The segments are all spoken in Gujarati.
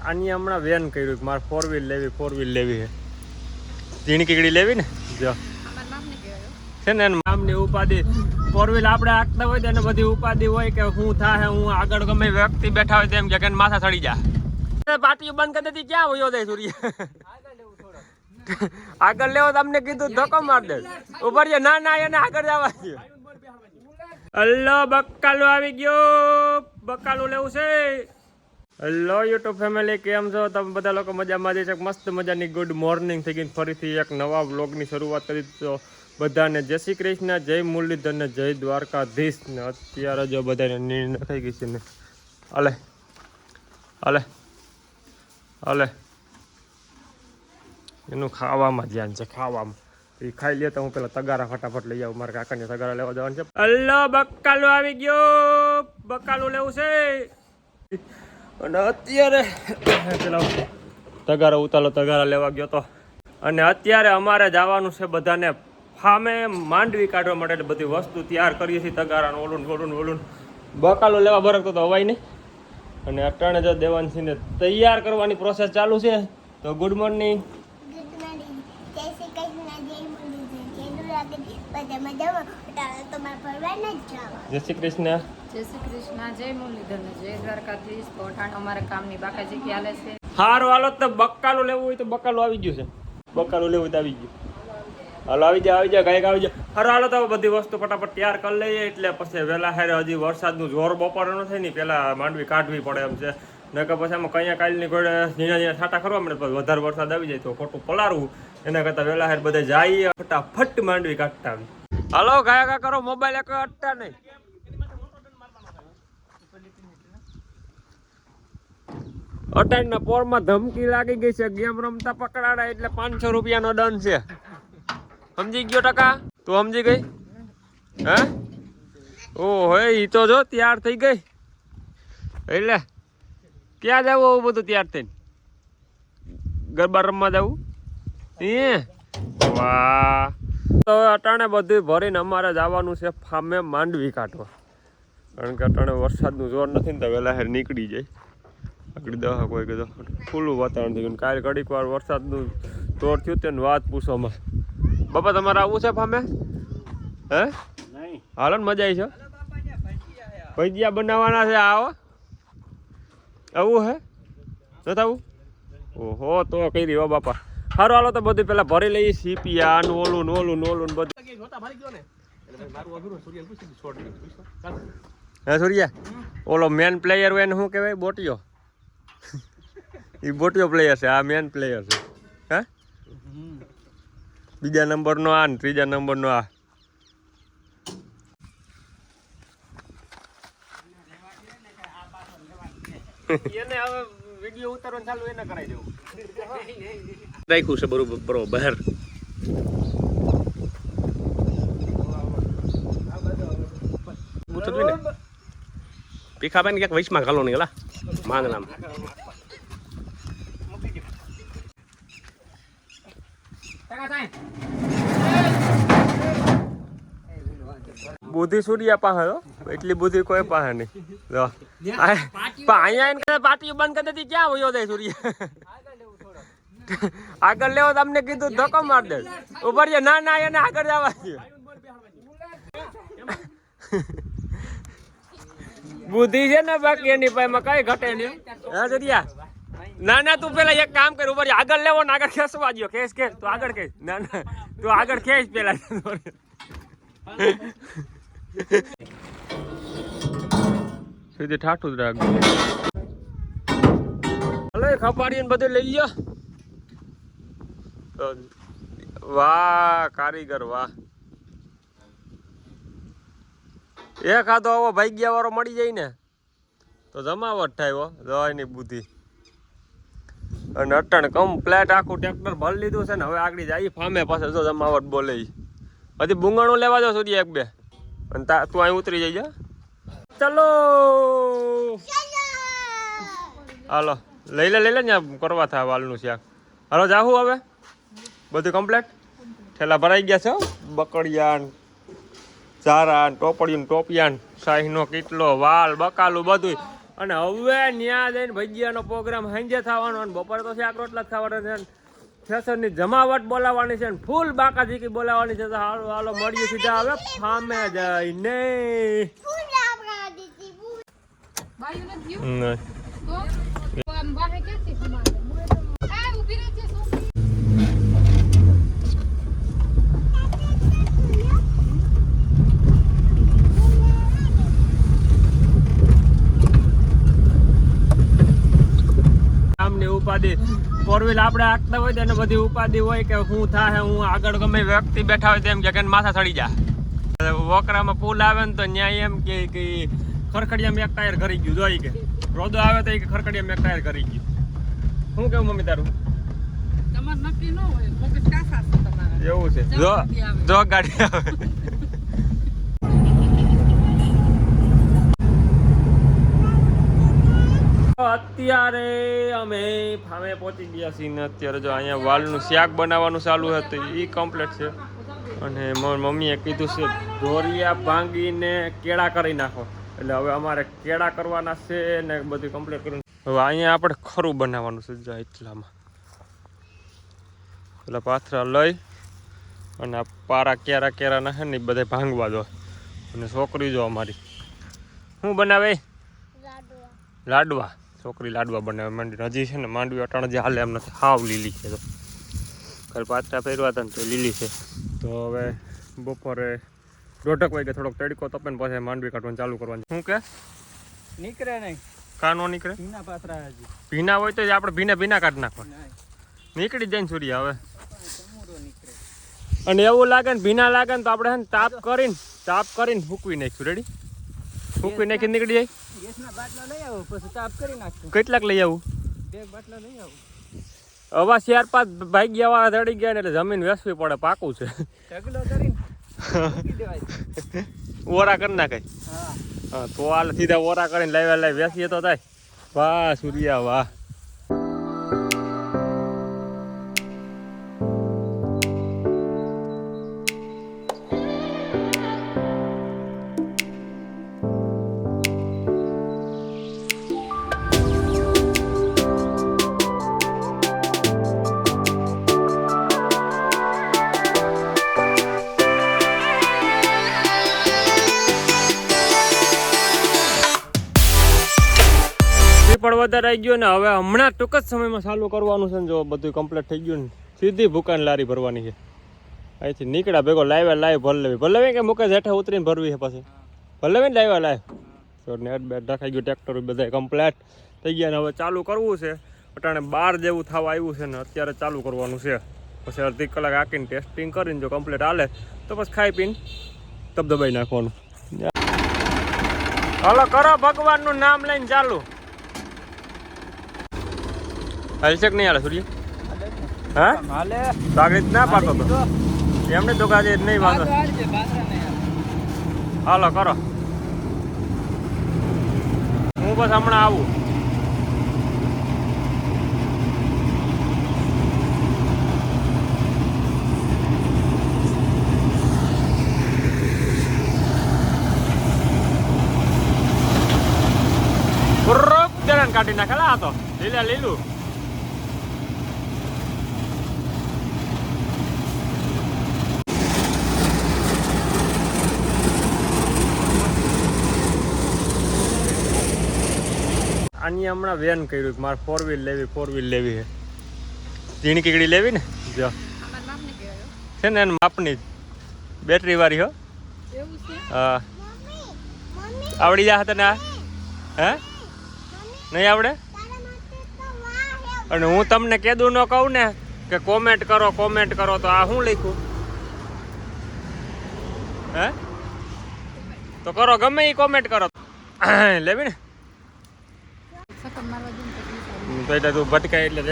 આની હમણાં વેન કર્યું મારે 4 વ્હીલ લેવી છે ઝીણી કીકડી લેવી ને જો છે ને નામની ઉપાધિ 4 વ્હીલ આપણે આંકતા હોય તો એને બધી ઉપાધિ હોય કે હું થાય હું આગળ ગમે વ્યક્તિ બેઠા હોય તેમ કે માથા ચડી જાય પાટીઓ બંધ કરી દેતી ક્યાં હોય દે સૂર્ય આગળ લેવો તમને કીધું ધક્કો માર દે ઉપર ના એને આગળ જવા દે હલો બકાલો આવી ગયો બકાલો લેવું છે હેલો યુટ્યુબ ફેમિલી કેમ છો તમે બધા લોકો મજામાં જ છે મસ્ત મજાની ગુડ મોર્નિંગ થઈ ગઈ ફરીથી એક નવા વ્લોગની શરૂઆત કરી તો બધાને જય શ્રી કૃષ્ણ જય મુરલીધર ને જય દ્વારકાધીશ ને અત્યારે જો બધાને નીંદ થઈ ગઈ છે ને હાલે હાલે હાલે એનું ખાવામાં ધ્યાન છે ખાવામાં એ ખાઈ લે તો હું પેલા તગારા ફટાફટ લઈ આવું મારા કાકાને તગારા લેવા જવાનું છે હલો બકાલો આવી ગયો બકાલો લેવું છે અને અત્યારે પેલા તગારા ઉતાલો તગારા લેવા ગયો તો અને અત્યારે અમારે જવાનું છે બધાને ફામે માંડવી કાઢવા માટે બધી વસ્તુ તૈયાર કરીએ છીએ તગારાનું ઓલું બકાલો લેવા બરકતો તો હવાય નહીં અને અટાણે જો દેવાનસિંહને તૈયાર કરવાની પ્રોસેસ ચાલુ છે તો ગુડ મોર્નિંગ જય શ્રી કૃષ્ણ જય મુરલીધર ને જય દ્વારકાધીશ પહોંચાણ અમારા કામની બાકાજી ખ્યાલે છે હારું હાલો તો બકાલો લેવું હોય તો બકાલો આવી ગયું છે બકાલો લેવું તો આવી ગયું હાલો આવી જાય ગાયક આવી જાય હારું હાલો તો બધી વસ્તુ ફટાફટ તૈયાર કરી લઈએ એટલે પછી વહેલા હારે હજી વરસાદનું જોર બપોરે ન થાય ને પેલા માંડવી કાઢવી પડે એમ છે નકર પછી આમાં કયા કાલની કોઈ ઝીણા છાંટા કરવા મળે પછી વધારે વરસાદ આવી જાય તો ખોટું પલાળવું એના કરતાં વહેલા હારે બધા જઈએ ફટાફટ માંડવી કાઢતા આવી હાલો ગાયકા કરો મોબાઈલ એક અટતા નહીં અટાણના પોરમાં ધમકી લાગી ગઈ છે ગેમ રમતા પકડાડા એટલે 500 રૂપિયાનો દંડ છે સમજી ગયો ટકા તું સમજી ગઈ હે ઓ હે ઈ તો જો તૈયાર થઈ ગઈ એટલે ક્યાં જવું આવું બધું તૈયાર થઈને ગરબા રમવા જવું વાહ તો અટાણે બધું ભરીને અમારે જવાનું છે ફામે માંડવી કાઢવા કારણ કે અટાણે વરસાદનું જોર નથી ને તો વહેલા હેર નીકળી જાય આગળ દવા કોઈ કીધું ખુલ્લું વાતાવરણ થઈ ગયું કાલે ઘડીક વાર વરસાદનું જોર થયું તેને વાત પૂછોમાં બાપા તમારે આવવું છે ફામે હે હાલો ને મજા આવી છે ભજીયા બનાવવાના છે આવો આવું હે નથી આવું ઓહો તો કઈ રહ્યો બાપા સારું હાલો તો બધું પેલા ભરી લઈએ સીપિયા ઓલું બધું હે સૂર્યા ઓલો મેન પ્લેયર હોય એને શું કહેવાય બોટિયો એ બોટિયો પ્લેયર છે આ મેન પ્લેયર છે હે બીજા નંબરનો આ ને ત્રીજા નંબરનો આ એને હવે વિડિયો ઉતારવાનું ચાલુ એને કરાવી દેવું રાખ્યું છે બરોબર ભીખાભાઈ ક્યાંક વૈશમાં ઘાલો નહીં ગલા માંગનામ બુદ્ધિ સૂર્યા પાસે એટલી બુદ્ધિ કોઈ પાસે નહીં અહીંયા પાટીઓ બંધ કરી દેતી ક્યાં હોય દે સૂર્ય આગળ લેવો તમને કીધું ધક્કો માર દે ઉપર ના એને આગળ જવા દે બુદ્ધિ છે ને બાકી એની પાસે કઈ ઘટે નહીં હા સૂર્યા ના તું પેલા એક કામ કર ઉપર આગળ લેવો ને આગળ ખેંચવા દો ખેંચ તું આગળ ખેંચ ના તું આગળ ખેંચ પેલા સીધી ઠાઠું જ રાખજો હલો ખપાડી ને બધું લઈ લ્યો વાહ કારીગર વાહ એક આધો આવો ભાગ્યા વાળો મળી જાય ને તો જમાવટ થાય દવાની બુદ્ધિ અને અટણ કમ્પ્લેટ આખું ટ્રેક્ટર ભરી લીધું છે ને હવે આગળ જાય ફામે પાસે જો જમાવટ બોલે હજી બુંગાણું લેવા જાવ સૂર્ય એક બે અને તું અહીં ઉતરી જઈ જા ચલો હાલો લઈ લે ને કરવા થાય વાલનું શાક હાલો જાહું હવે બધું કમ્પ્લેટ ઠેલા ભરાઈ ગયા છે બકડિયા ચારા ટોપડિયું ટોપિયા શાહીનો કીટલો વાલ બકાલું બધું અને હવે ન્યા જઈને ભજીયાનો પ્રોગ્રામ સાંજે થવાનો અને બપોરે તો શાક રોટલા જ ખાવાના છે. ફેશનની જમાવટ બોલાવવાની છે ને ફૂલ બાકાજીકી બોલાવવાની છે. તો હાલો હાલો મળીએ સીધા હવે ફામે જઈને. ઉપાધિ ફોર વ્હીલ આપણે હાંકતા હોય તેને બધી ઉપાધિ હોય કે હું થાય હું આગળ ગમે વ્યક્તિ બેઠા હોય તેમ કે માથા ચડી જાય. વોકરામાં પુલ આવે ને તો ન્યાય એમ કે ખરખડિયામાં એક ટાયર કરી ગયું જોઈ કે રોદો આવે તો ખરખડિયામાં એક ટાયર કરી ગયું. શું કેવું મમ્મી તારું? એવું છે જો ગાડી આવે. અત્યારે અમે ફામે પહોંચી ગયા છીએ ને અત્યારે જો અહીંયા વાલનું શાક બનાવવાનું ચાલુ હતું એ કમ્પ્લીટ છે. અને મારી મમ્મીએ કીધું છે ઢોરિયા ભાંગીને કેળા કરી નાખો એટલે હવે અમારે કેળા કરવાના છે ને બધું કમ્પ્લીટ કરવાનું. હવે અહીંયા આપણે ખરું બનાવવાનું છે જો એટલામાં પેલા પાથરા લઈ અને આ પારા કેરા નાખે ને બધા ભાંગવા દો. અને છોકરી જો અમારી શું બનાવે? લાડવા. છોકરી લાડવા બનાવે માંડી હજી છે ને માંડવી અટાણે જે હાલે એમ નથી હાવ લીલી છે. તો કાલે પાત્રા પહેરવા હતા ને તો લીલી છે. તો હવે બપોરે 1:30 વાગે થોડોક તડકો તપે ને પછી માંડવી કાઢવાનું ચાલુ કરવાનું. શું કે નીકળે નહીં? કાનો નીકળે? ભીના પાથરા હજી ભીના હોય તો આપણે ભીના કાઢી નાખવા. નીકળી જાય ને સૂર્ય હવે. અને એવું લાગે ને ભીના લાગે ને તો આપણે છે ને તાપ કરીને સૂકવી નાખીશું. રેડી? સૂકવી નાખી નીકળી જાય. ગેસના બાટલા લઈ આવો પછી તાપ કરી નાખશું. કેટલાક લઈ આવું? 2 બાટલા લઈ આવો. હવા 4-5 ભાગ્યા વાળા ચડી ગયા ને એટલે જમીન વેસવી પડે. પાકું છે. ઢગલો કરીને મૂકી દેવાય. ઓરા કરી નાખાય. હા તો હાલ સીધા ઓરા કરીને લાવ્યા વેસીએ તો થાય. વાહ સૂર્યા વાહ. પણ વધારે આવી ગયો ને હવે હમણાં ટૂંક જ સમયમાં ચાલુ કરવાનું છે ને જો બધું કમ્પ્લીટ થઈ ગયું ને સીધી ભૂકાન લારી ભરવાની છે. અહીંથી નીકળ્યા ભેગો લાઈવ ભરલેવી કે મુકેશ હેઠે ઉતરીને ભરવી છે પછી ભરલેવી ને લાઈવ તો નેટ બેટ રખાઈ ગયું. ટ્રેક્ટર બધા કમ્પ્લીટ થઈ ગયા ને હવે ચાલુ કરવું છે. અટાણે 12 જેવું થવા આવ્યું છે ને અત્યારે ચાલુ કરવાનું છે. પછી અડધી કલાક આકીને ટેસ્ટિંગ કરીને જો કમ્પ્લીટ હાલે તો પછી ખાઈ પીને દબાઈ નાખવાનું. હાલો કરો ભગવાનનું નામ લઈને ચાલુ. હાલશે કે નહીં હાલે સૂર્ય? હા હાલે તો આગળ ના પાડતો તો એમને તો કાજે નહીં વાંધો. હાલો કરો. હું બસ હમણાં આવું. કાઢી નાખેલા આ તો લીલું. આની હમણાં વેન કર્યું કે મારે 4 વ્હીલ લેવી છે. ઝીણી કીકડી લેવી ને જો છે ને એને માપની બેટરી વાળી હો. હા આવડી જા તને? હે નહીં આવડે? અને હું તમને કીધું ન કહું ને કે કોમેન્ટ કરો તો આ શું લખ્યું? હે તો કરો ગમે એ કોમેન્ટ કરો. લેવી ને તું ભટકાય એટલે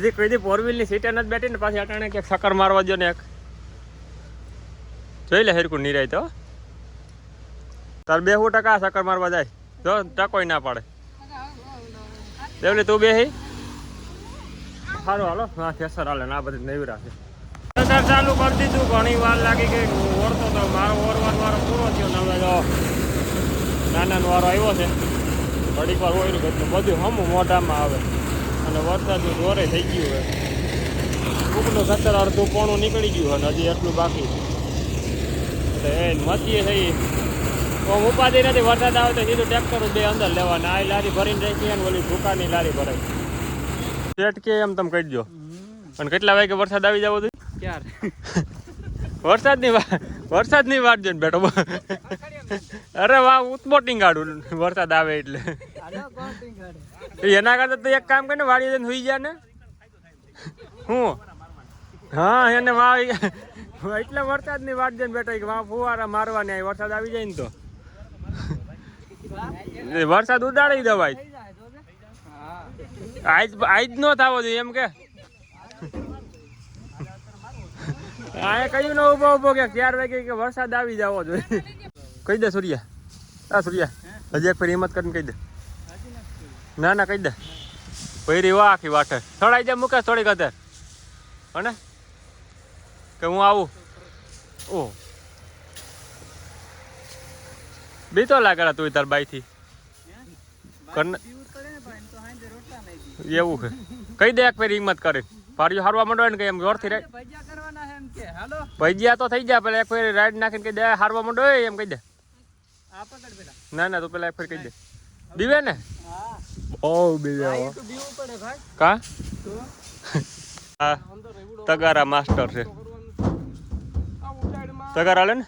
હજી કોઈ દી 4 વ્હીલની સીટે નથી બેઠી ને પાછી અટાણે ક્યાંક સકર મારવા દો ને એક જોઈ લે હેરકું નિરાય તો તાર 200% સકર મારવા જાય જો ટકોય ના પાડે. દેવલી તું બે સારું હાલો. હા ખેસર હાલે ના બધી નવી રાખે. ચાલુ કરી દીધું. ઘણી વાર લાગી ગઈ. ઓરતો તો મારો ઓરવાનો વારો પૂરો થયો ને હવે જો નાનાનો વારો આવ્યો છે. ઘડીક વાર હોય એટલે બધું હમું મોઢામાં આવે અને વરસાદનું જોરે થઈ ગયું છે. ઉપનું 17 અડધું પોણું નીકળી ગયું અને હજી એટલું બાકી એટલે એ મચીએ થઈ આમ ઉપાધિ નથી. વરસાદ આવે તો સીધું ટ્રેક્ટર બે અંદર લેવાના. આ લારી ભરીને રાખી અને ઓલી દુકાનની લારી ભરાય સેટ કે એમ તમે કહી દો. અને કેટલા વાગે વરસાદ આવી જવો જોઈએ? ક્યાર વરસાદની વાત જોઈને બેઠો. અરે વાહ ઉત્પોટિંગ કાઢું વરસાદ આવે એટલે. એના કરતા તો એક કામ કરીને વાળી જઈને સુઈ જાય ને. હું હા એને વાહ એટલે વરસાદની વાત જોઈને બેઠો કે વાહ ફુવારા મારવાની આવી વરસાદ આવી જાય ને તો વરસાદ ઉડાડી દેવાય. આજ નો થવો જોઈએ એમ કે આ કયું ને ઉભો કે 4 વાગે કે વરસાદ આવી જવો જોઈએ. કહી દે સૂર્યા હજી એક ફેર હિંમત કરીને કહી દે. ના કહી દે પૈરી વાહ આખી વાટે થોડા જાય મૂકે થોડીક અત્યારે હને કે હું આવું. ઓ બીતો લાગેલા તું તાર બાઈથી એવું છે. કહી દે એક ફેર હિંમત કરે પાડીઓ હારવા માંડો ને કઈ એમ જોરથી રાઈડ ભજીયા તો થઈ જાય પેલા એક ફેર રાઈડ નાખીને કહી દે હારવા માંડો એમ કહી દે. ના તું પેલા એક ફેર કહી દે. બીવે ને ઓ બીવે કા હા તગારા માસ્ટર છે. તગારા લે ને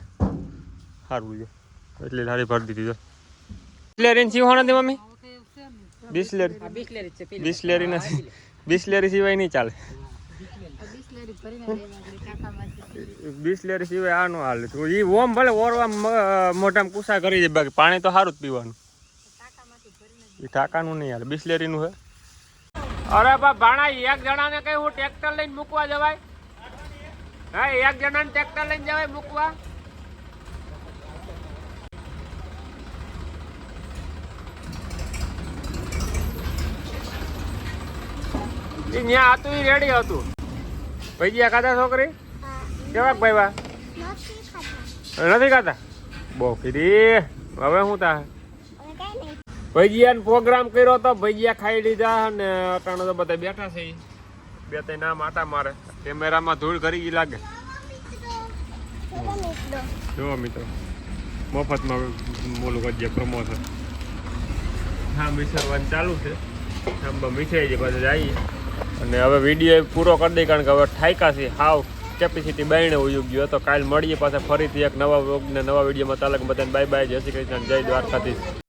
સારું છે એટલે સારી ભરી દીધી. બિસ્લેરી સિવાય નથી મમ્મી? બિસ્લેરી નથી. બિસ્લેરી સિવાય નહીં ચાલે. બિસ્લેરી સિવાય આ નો હાલે. એ ઓમ ભલે ઓરવા મોઢામાં કુસા કરી દે બાકી પાણી તો સારું જ પીવાનું. એ ટાંકાનું નહીં હાલે બિસ્લેરીનું છે. અરે બા ભાણા એક જણાને કઈ હું ટ્રેક્ટર લઈને મૂકવા જવાય? હા એક જણાને ટ્રેક્ટર લઈને જવાય મૂકવા? ત્યાં હતું એ રેડી હતું. ભજીયા ખાધા છોકરી? કેવાક ભાઈ વા નથી ખાતા? બહુ કીધી હવે શું થાય? ભજીયાનો પ્રોગ્રામ કર્યો તો ભજીયા ખાઈ લીધા અને અટાણે તો બધા બેઠા છે. 2-3 નામ આટા મારે. કેમેરામાં ધૂળ કરી ગઈ લાગે. જો મિત્રો મફતમાં મોલું ભજીયા પ્રમોશન હા મિસરવાનું ચાલુ છે. આમ મીઠાઈ છે પાછું જઈએ અને હવે વિડીયો પૂરો કરી દઈએ કારણ કે હવે ઠાયકા છે હાવ કેપેસિટી બાયણે ઉઈ ગયો હતો. કાલ મળીએ પાછા ફરીથી એક નવા વ્લોગ ને નવા વિડીયોમાં. તાલક બધાને બાય બાય. જય શ્રી કૃષ્ણ. જય દ્વારકાધીશ.